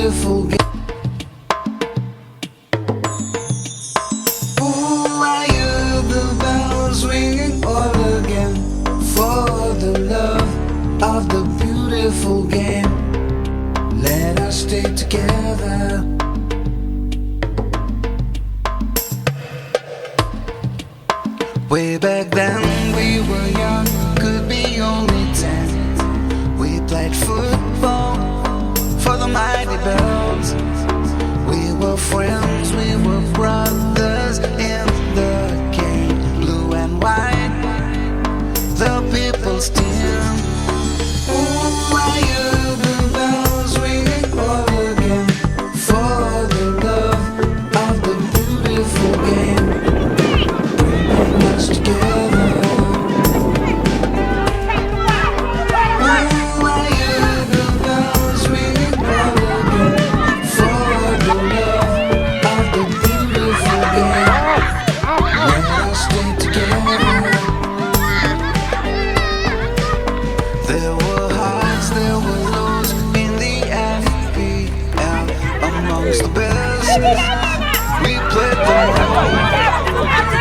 beautiful game. Oh, I hear the bells ringing all again for the love of the beautiful game. Let us stay together. Way back then we were young, could be only 10. We played football for the mighty bells. We were friends, we were brothers in the game. Blue and white, the people's team. Oh, I hear the bells ringing all again for the love of the beautiful game. Bringing us together. Oh, I hear the bells ringing all again for the love of the beautiful game. Let us stay together. There were highs, there were lows in the FPL. Amongst the best, we played them all.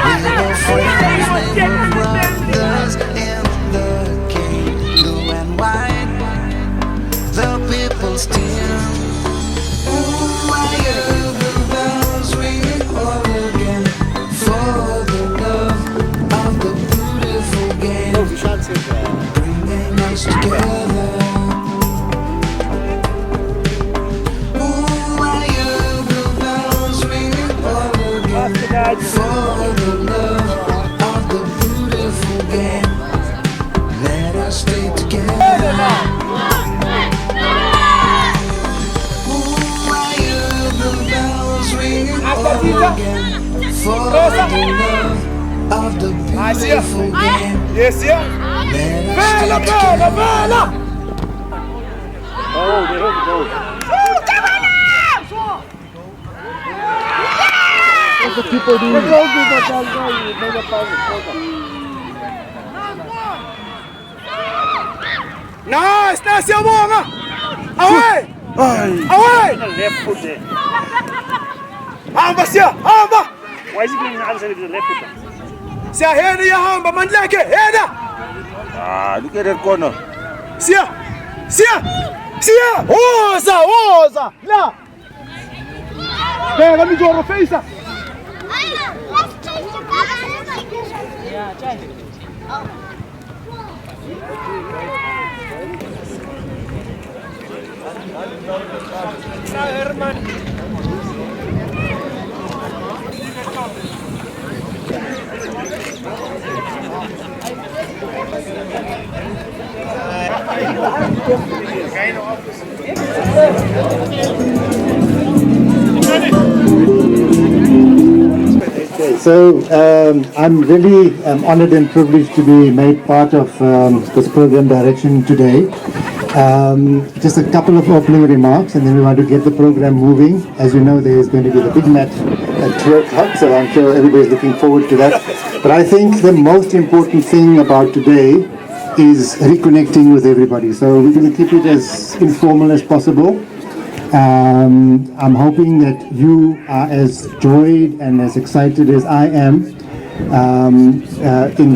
We were friends, we were brothers in the game. Blue and white, the people's team. Oh, I hear the bells ringing all again for the love of the beautiful game. Bringing us together. Oh, I hear the bells ringing all again for the love of the beautiful game. Let us stay together. Oh, I hear the bells ringing all again for the love of the beautiful game. Yes, yeah. Let us stay together. Oh, they hope it goes. What's the people doing? Nice, nice, you're wrong. Away! Away! Left foot there. Hamba, sir! Hamba! Why is he going outside with the left foot? Sir, here you hamba, man, like it. Here! Ah, look at that corner. Sir! Sir! Sir! Oza! Oza! La! Hey, let me go on the face. Let's change the color. Yeah, change it. Oh. Okay, so I'm really honored and privileged to be made part of this program direction today. Just a couple of opening remarks and then we want to get the program moving. As you know, there is going to be the big match at 2 o'clock, so I'm sure everybody's looking forward to that. But I think the most important thing about today is reconnecting with everybody. So we're going to keep it as informal as possible. I'm hoping that you are as joyed and as excited as I am in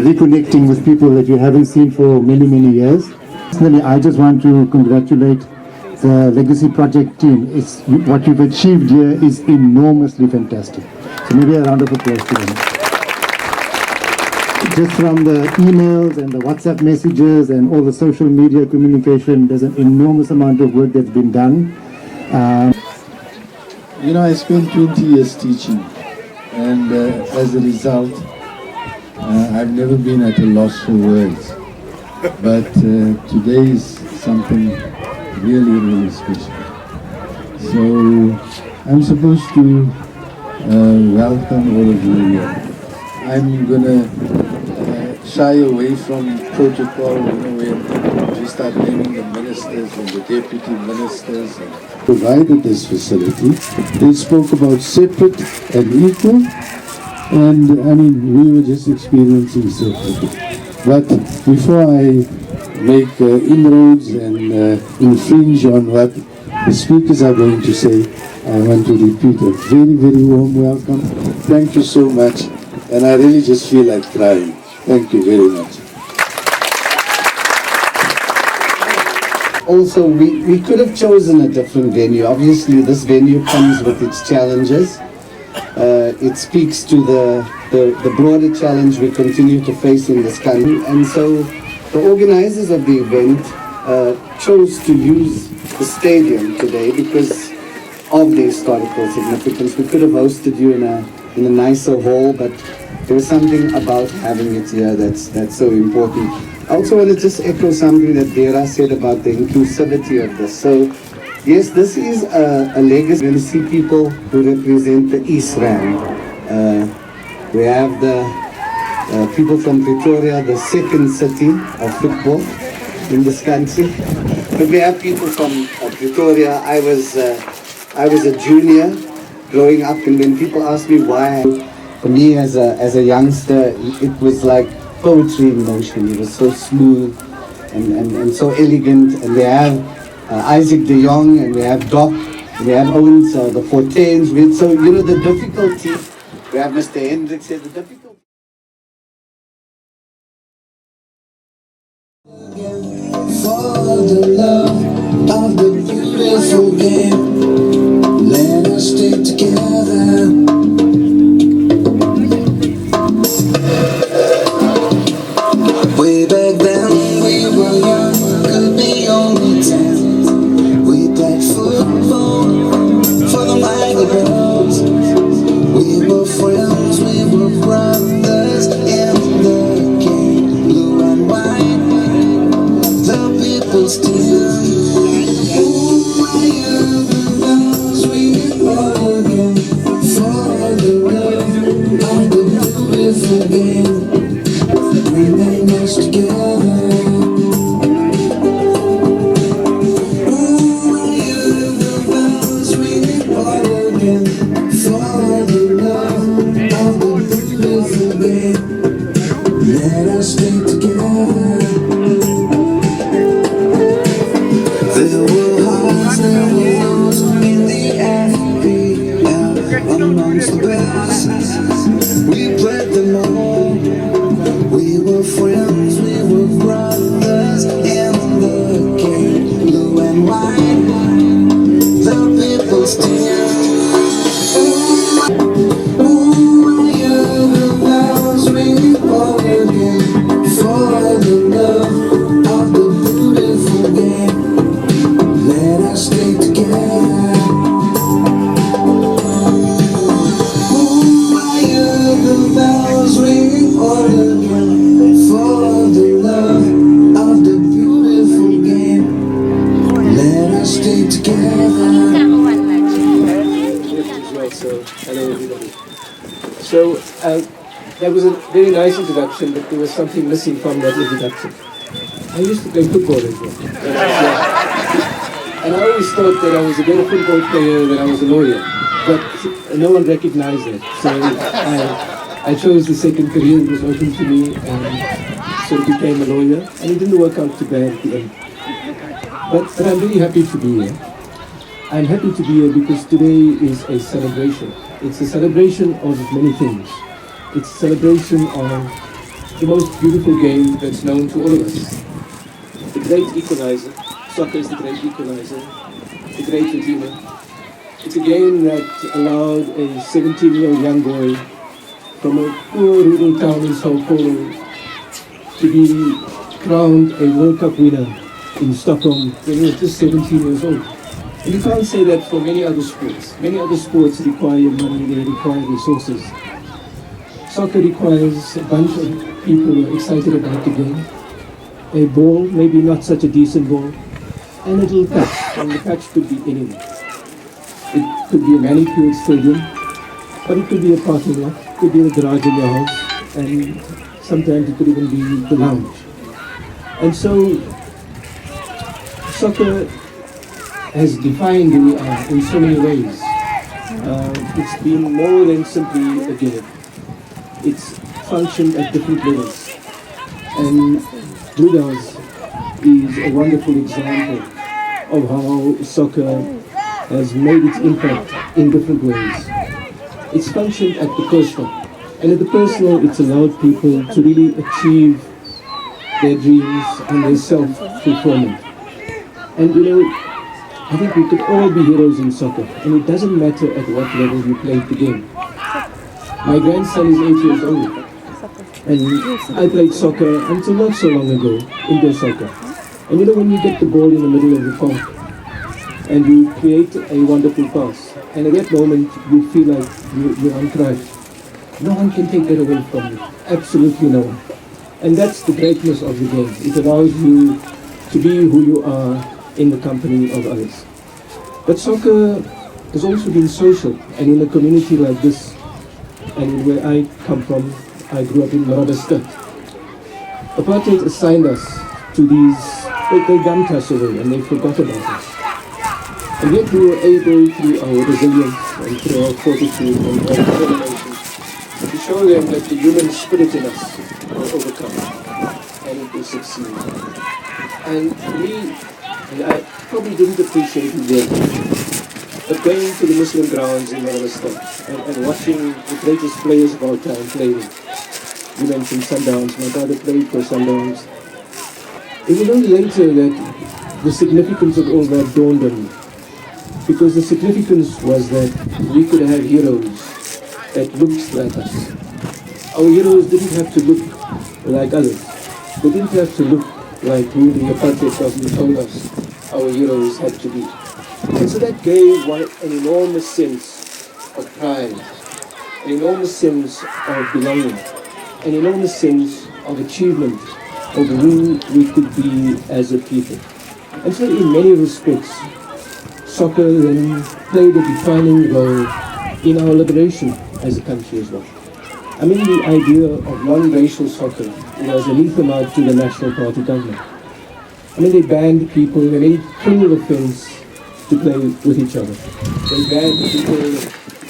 reconnecting with people that you haven't seen for many, many years. Personally, I just want to congratulate the Legacy Project team. What you've achieved here is enormously fantastic. So maybe a round of applause to them. Just from the emails and the WhatsApp messages and all the social media communication, there's an enormous amount of work that's been done. You know, I spent 20 years teaching, and as a result, I've never been at a loss for words. But today is something really, really special. So I'm supposed to welcome all of you here. I'm gonna shy away from protocol, when we start naming the ministers and the deputy ministers. Provided this facility, they spoke about separate and equal, and I mean, we were just experiencing separate. But before I make inroads and infringe on what the speakers are going to say, I want to repeat a very, very warm welcome. Thank you so much. And I really just feel like crying. Thank you very much. Also, we could have chosen a different venue. Obviously, this venue comes with its challenges. It speaks to the broader challenge we continue to face in this country. And so the organizers of the event chose to use the stadium today because of the historical significance. We could have hosted you in a nicer hall, but there was something about having it here that's so important. I also want to just echo something that Vera said about the inclusivity of this. So, yes, this is a legacy. We're going to see people who represent the East Rand. We have the people from Pretoria, the second city of football in this country. But we have people from Pretoria. I was a junior growing up, and when people ask me why, for me as a youngster, it was like poetry in motion. It was so smooth and so elegant. And we have Isaac de Jong, and we have Doc, and we have Owens, the Fortains. So, you know, the difficulty, we have Mr. Hendricks here, the difficulty. For the love of the beautiful game, let us stay together. Way back then we were young, could be only 10. We played football for the mighty bells. We were friends, we were brothers in the game, blue and white. The people still. Ooh, I hear the bells ring out again for the love of the beautiful game. Remain us together. Ooh, I hear the bells ring out again for the love of the beautiful game. Let us stay together. There were highs, there were lows in the FPL. Amongst the best, we played them all. We were friends, we were brothers in the game, blue and white. The people still. Ooh, I hear the bells ring out again for the love of the beautiful game. Let us stay together. Ooh, I hear the bells ring out again for the love of the beautiful game. Let us stay together. So, hello everybody. So, that was a very nice introduction, but there was something missing from that introduction. I used to play football as well. And I always thought that I was a better football player than I was a lawyer, but no one recognized it. So I chose the second career that was open to me and sort of became a lawyer, and it didn't work out too bad at the end. But I'm really happy to be here. I'm happy to be here because today is a celebration. It's a celebration of many things. It's a celebration of the most beautiful game that's known to all of us. The great equalizer. Soccer is the great equalizer, the great redeemer. It's a game that allowed a 17-year-old young boy from a poor rural town in Sao Paulo to be crowned a World Cup winner in Stockholm when he was just 17 years old. And you can't say that for many other sports. Many other sports require money, they require resources. Soccer requires a bunch of people who are excited about the game. A ball, maybe not such a decent ball, and a little patch, and the patch could be anywhere. It could be a manicured stadium, but it could be a parking lot, it could be a garage in your house, and sometimes it could even be the lounge. And so, soccer has defined who we are in so many ways. It's been more than simply a game. It's functioned at different levels. And Bluebells is a wonderful example of how soccer has made its impact in different ways. It's functioned at the personal, and at the personal it's allowed people to really achieve their dreams and their self-fulfillment. And I think we could all be heroes in soccer, and it doesn't matter at what level you played the game. My grandson is 8 years old, and I played soccer until not so long ago, indoor soccer. And when you get the ball in the middle of the park, and you create a wonderful pass, and at that moment you feel like you're on track. No one can take that away from you, absolutely no one. And that's the greatness of the game. It allows you to be who you are in the company of others. But soccer has also been social, and in a community like this, and where I come from, I grew up in Madagascar. Apartheid assigned us to these, they dumped us away and they forgot about us. And yet we were able, through our resilience and through our fortitude and our determination, to show them that the human spirit in us will overcome and it will succeed. And I probably didn't appreciate it then, but going to the Muslim grounds in Madagascar and watching the greatest players of our time playing. You mentioned Sundowns, my brother played for Sundowns. It was only later that the significance of all that dawned on me. Because the significance was that we could have heroes that looked like us. Our heroes didn't have to look like others. They didn't have to look like who the apartheid government told us our heroes had to be. And so that gave an enormous sense of pride, an enormous sense of belonging, an enormous sense of achievement of who we could be as a people. And so in many respects, soccer then played a defining role in our liberation as a country as well. I mean, the idea of non-racial soccer was anathema to the National Party government. I mean, they banned people, they made it criminal offense to play with each other. They banned people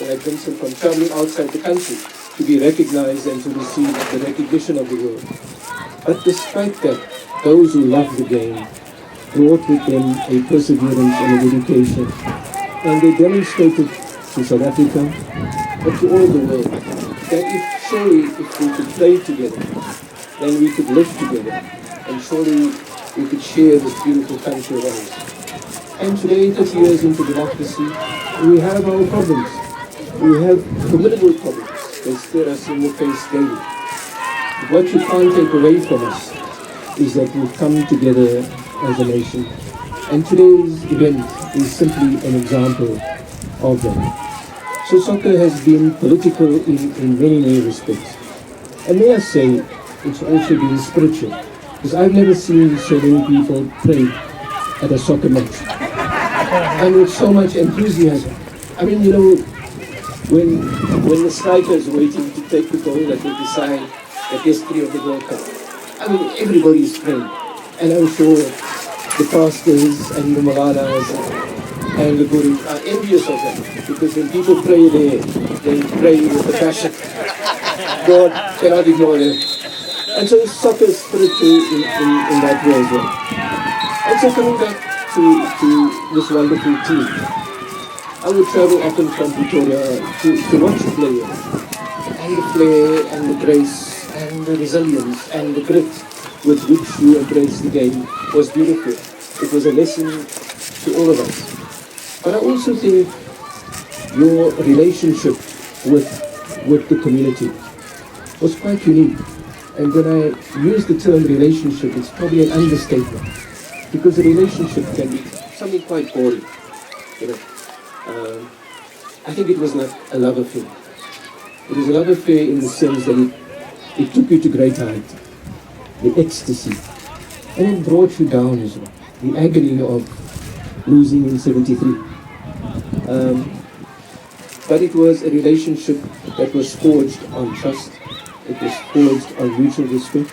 like Vincent from traveling outside the country to be recognized and to receive the recognition of the world. But despite that, those who loved the game brought with them a perseverance and a dedication, and they demonstrated to South Africa, but to all the world, that if we could play together, then we could live together, and surely we could share this beautiful country of ours. And today, 30 years into democracy, we have our problems. We have formidable problems. They stare us in the face daily. But what you can't take away from us is that we've come together as a nation. And today's event is simply an example of that. So soccer has been political in many, many respects. And may I say, it's also been spiritual. Because I've never seen so many people play at a soccer match. And with so much enthusiasm. I mean, when the striker is waiting to take the goal that will decide the history of the World Cup, I mean, everybody is praying. And I'm sure the pastors and the Malalas and the Gurus are envious of that. Because when people pray there, they pray with a passion. God cannot ignore them. And so soccer is spiritual in that way as well. And so coming back to this wonderful team, I would travel often from Pretoria to watch the players. And the flair and the grace and the resilience and the grit with which you embrace the game was beautiful. It was a lesson to all of us. But I also think your relationship with the community was quite unique. And when I use the term relationship, it's probably an understatement. Because a relationship can be something quite boring. I think it was not a love affair. It was a love affair in the sense that it took you to great height. The ecstasy. And it brought you down as well. The agony of losing in 73. But it was a relationship that was forged on trust. It was forged on mutual respect.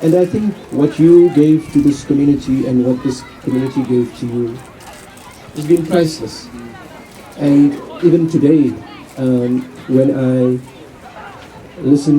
And I think what you gave to this community and what this community gave to you has been priceless. And even today, when I listen